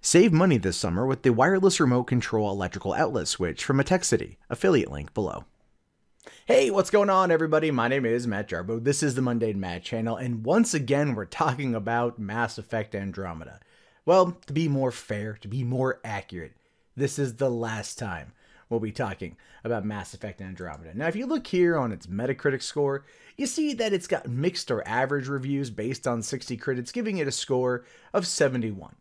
Save money this summer with the wireless remote control electrical outlet switch from City. Affiliate link below. Hey, what's going on, everybody? My name is Matt Jarbo. This is the MundaneChats channel, and once again, we're talking about Mass Effect Andromeda. Well, to be more fair, to be more accurate, this is the last time we'll be talking about Mass Effect Andromeda. Now, if you look here on its Metacritic score, you see that it's got mixed or average reviews based on 60 critics, giving it a score of 71.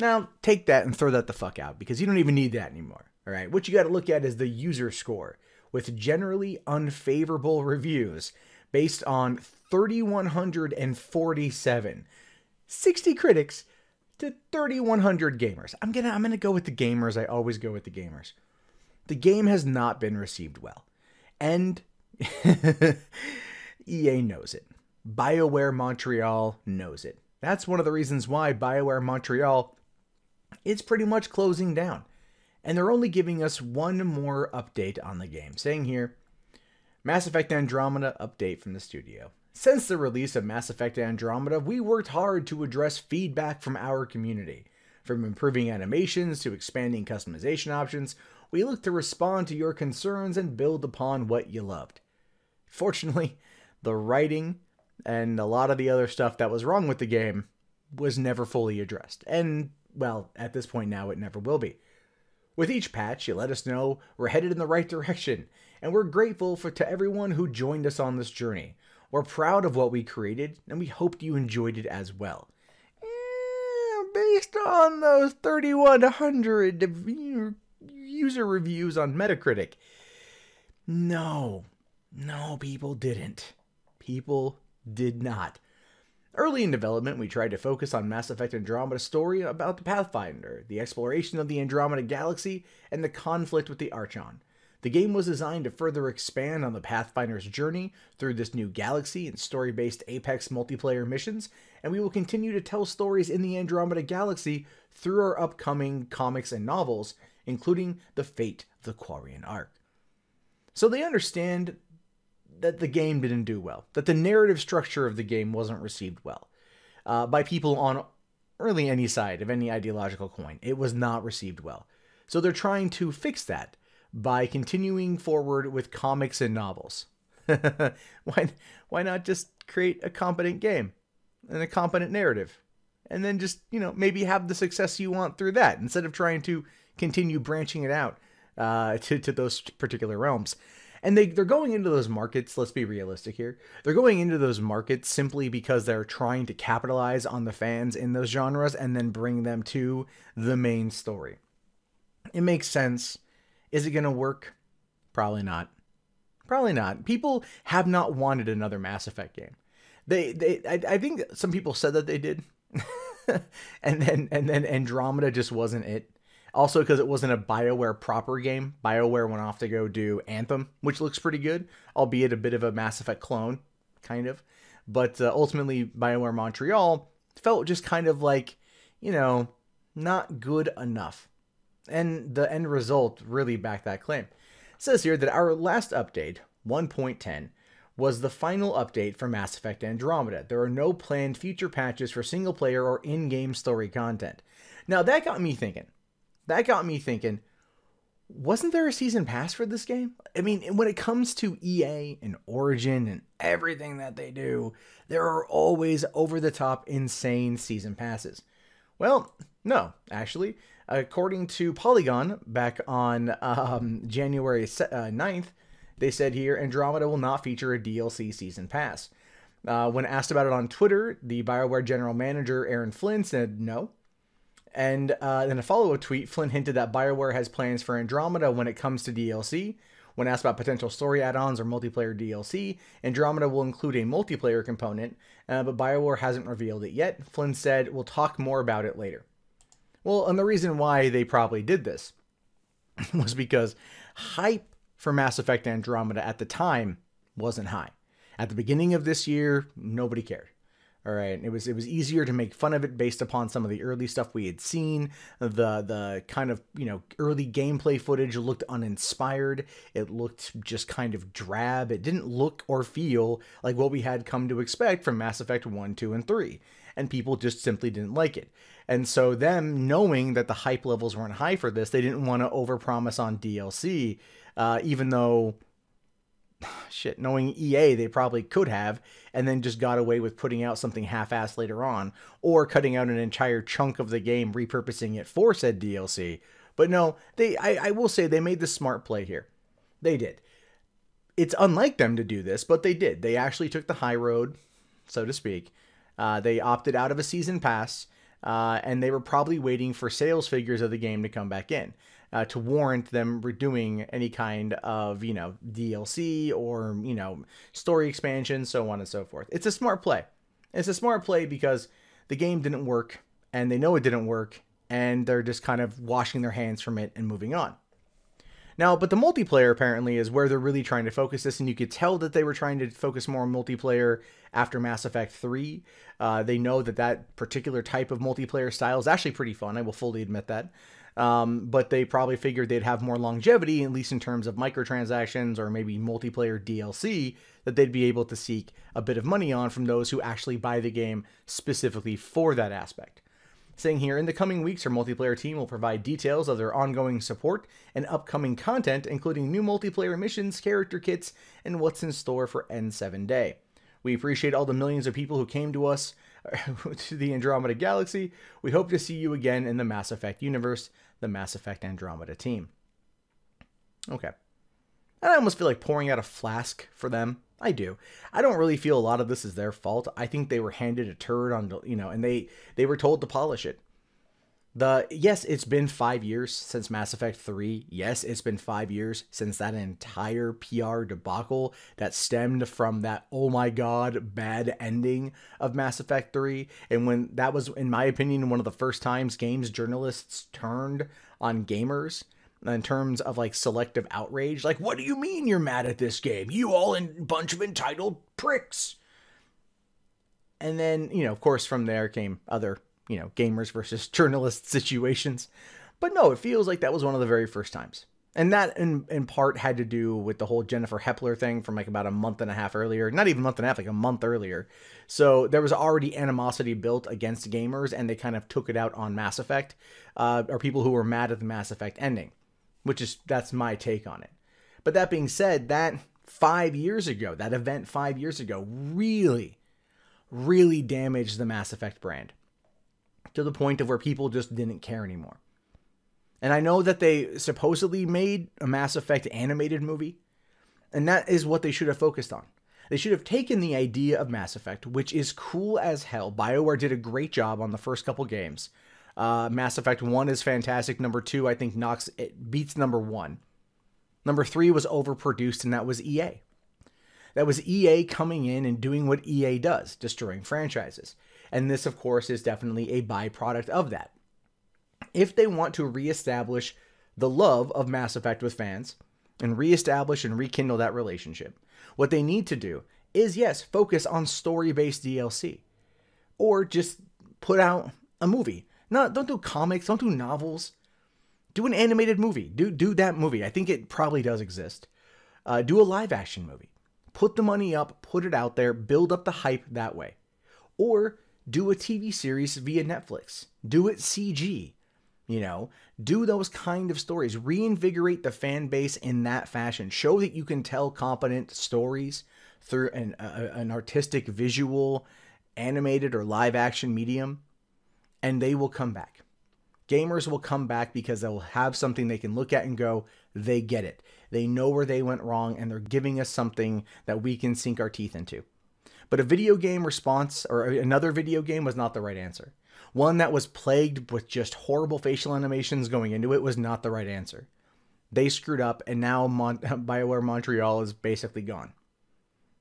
Now, take that and throw that the fuck out, because you don't even need that anymore, all right? What you got to look at is the user score, with generally unfavorable reviews based on 3,147. 60 critics to 3,100 gamers. I'm gonna go with the gamers. I always go with the gamers. The game has not been received well, and EA knows it. BioWare Montreal knows it. That's one of the reasons why BioWare Montreal is pretty much closing down. And they're only giving us one more update on the game, saying here, Mass Effect Andromeda update from the studio. Since the release of Mass Effect Andromeda, we worked hard to address feedback from our community. From improving animations to expanding customization options, we look to respond to your concerns and build upon what you loved. Fortunately, the writing and a lot of the other stuff that was wrong with the game was never fully addressed. And, well, at this point now, it never will be. With each patch, you let us know we're headed in the right direction, and we're grateful to everyone who joined us on this journey. We're proud of what we created, and we hoped you enjoyed it as well. Based on those 3,100 user reviews on Metacritic, no, people didn't. People did not. Early in development, we tried to focus on Mass Effect Andromeda's story about the Pathfinder, the exploration of the Andromeda Galaxy, and the conflict with the Archon. The game was designed to further expand on the Pathfinder's journey through this new galaxy and story-based Apex multiplayer missions, and we will continue to tell stories in the Andromeda Galaxy through our upcoming comics and novels, including the fate of the Quarian Arc. So they understand that the game didn't do well, that the narrative structure of the game wasn't received well by people on really any side of any ideological coin. It was not received well. So they're trying to fix that by continuing forward with comics and novels. Why not just create a competent game and a competent narrative, and then just, maybe have the success you want through that, instead of trying to continue branching it out to those particular realms. And they're going into those markets, let's be realistic here, they're going into those markets simply because they're trying to capitalize on the fans in those genres and then bring them to the main story. It makes sense. Is it going to work? Probably not. Probably not. People have not wanted another Mass Effect game. I think some people said that they did. and then Andromeda just wasn't it. Also, because it wasn't a BioWare proper game. BioWare went off to go do Anthem, which looks pretty good, albeit a bit of a Mass Effect clone, kind of. But ultimately, BioWare Montreal felt just kind of like, not good enough. And the end result really backed that claim. It says here that our last update, 1.10, was the final update for Mass Effect Andromeda. There are no planned future patches for single-player or in-game story content. Now, that got me thinking. Wasn't there a season pass for this game? I mean, when it comes to EA and Origin and everything that they do, there are always over-the-top insane season passes. Well, no, actually. According to Polygon, back on January 9th, they said here, Andromeda will not feature a DLC season pass. When asked about it on Twitter, the BioWare general manager, Aaron Flynn, said no. And in a follow-up tweet, Flynn hinted that BioWare has plans for Andromeda when it comes to DLC. When asked about potential story add-ons or multiplayer DLC, Andromeda will include a multiplayer component, but BioWare hasn't revealed it yet. Flynn said, we'll talk more about it later. Well, and the reason why they probably did this was because hype for Mass Effect Andromeda at the time wasn't high. At the beginning of this year, nobody cared. All right, it was easier to make fun of it based upon some of the early stuff we had seen. The kind of, early gameplay footage looked uninspired. It looked just kind of drab. It didn't look or feel like what we had come to expect from Mass Effect 1, 2, and 3. And people just simply didn't like it. And so them knowing that the hype levels weren't high for this, they didn't want to overpromise on DLC, even though, shit, knowing EA, they probably could have, and then just got away with putting out something half-assed later on, or cutting out an entire chunk of the game, repurposing it for said DLC. But no, I will say they made the smart play here. They did. It's unlike them to do this, but they did. They actually took the high road, so to speak. They opted out of a season pass, and they were probably waiting for sales figures of the game to come back in to warrant them doing any kind of, DLC or, story expansion, so on and so forth. It's a smart play. It's a smart play because the game didn't work, and they know it didn't work, and they're just kind of washing their hands from it and moving on. Now, but the multiplayer apparently is where they're really trying to focus this, and you could tell that they were trying to focus more on multiplayer after Mass Effect 3. They know that that particular type of multiplayer style is actually pretty fun, I will fully admit that. But they probably figured they'd have more longevity, at least in terms of microtransactions or maybe multiplayer DLC, that they'd be able to seek a bit of money on from those who actually buy the game specifically for that aspect. Saying here, in the coming weeks, our multiplayer team will provide details of their ongoing support and upcoming content, including new multiplayer missions, character kits, and what's in store for N7 Day. We appreciate all the millions of people who came to us, to the Andromeda Galaxy. We hope to see you again in the Mass Effect universe, the Mass Effect Andromeda team. Okay. And I almost feel like pouring out a flask for them. I do. I don't really feel a lot of this is their fault. I think they were handed a turd on, and they were told to polish it. Yes, it's been 5 years since Mass Effect 3. Yes, it's been 5 years since that entire PR debacle that stemmed from that, oh my god, bad ending of Mass Effect 3. And when that was, in my opinion, one of the first times games journalists turned on gamers in terms of like selective outrage. Like, what do you mean you're mad at this game? You all a bunch of entitled pricks. And then, of course, from there came other, gamers versus journalists situations. But no, it feels like that was one of the very first times. And that in part had to do with the whole Jennifer Hepler thing from like about a month and a half earlier. Not even a month and a half, like a month earlier. So there was already animosity built against gamers, and they kind of took it out on Mass Effect, or people who were mad at the Mass Effect ending. That's my take on it. But that being said, that 5 years ago, that event 5 years ago, really, really damaged the Mass Effect brand to the point of where people just didn't care anymore. And I know that they supposedly made a Mass Effect animated movie, and that is what they should have focused on. They should have taken the idea of Mass Effect, which is cool as hell. BioWare did a great job on the first couple games. Mass Effect 1 is fantastic. Number 2, I think, beats number 1. Number 3 was overproduced, and that was EA. That was EA coming in and doing what EA does, destroying franchises. And this, of course, is definitely a byproduct of that. If they want to reestablish the love of Mass Effect with fans, and reestablish and rekindle that relationship, what they need to do is, yes, focus on story-based DLC. Or just put out a movie. Don't do comics, don't do novels. Do an animated movie. Do that movie. I think it probably does exist. Do a live action movie. Put the money up, put it out there, build up the hype that way. Or do a TV series via Netflix. Do it CG. Do those kind of stories. Reinvigorate the fan base in that fashion. Show that you can tell competent stories through an artistic, visual, animated, or live action medium. And they will come back. Gamers will come back because they'll have something they can look at and go, they get it. They know where they went wrong, and they're giving us something that we can sink our teeth into. But a video game response, or another video game, was not the right answer. One that was plagued with just horrible facial animations going into it was not the right answer. They screwed up, and now BioWare Montreal is basically gone.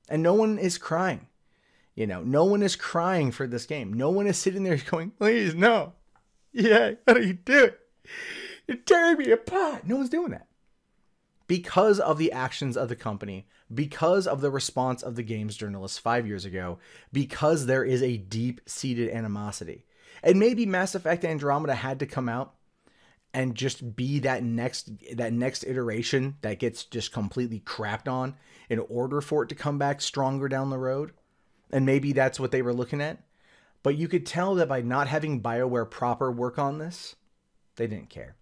And no one is crying. No one is crying for this game. No one is sitting there going, please, no. Yeah, how do you do it? You're tearing me apart. No one's doing that. Because of the actions of the company, because of the response of the games journalists 5 years ago, because there is a deep-seated animosity. And maybe Mass Effect Andromeda had to come out and just be that next iteration that gets just completely crapped on in order for it to come back stronger down the road. And maybe that's what they were looking at. But you could tell that by not having BioWare proper work on this, they didn't care.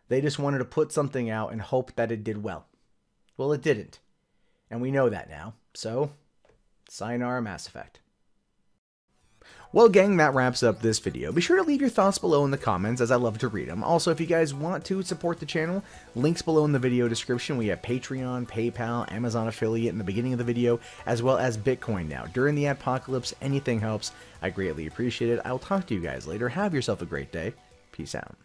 They just wanted to put something out and hope that it did well. Well, it didn't. And we know that now. So, sayonara Mass Effect. Well, gang, that wraps up this video. Be sure to leave your thoughts below in the comments, as I love to read them. Also, if you guys want to support the channel, links below in the video description. We have Patreon, PayPal, Amazon affiliate in the beginning of the video, as well as Bitcoin now. During the apocalypse, anything helps. I greatly appreciate it. I'll talk to you guys later. Have yourself a great day. Peace out.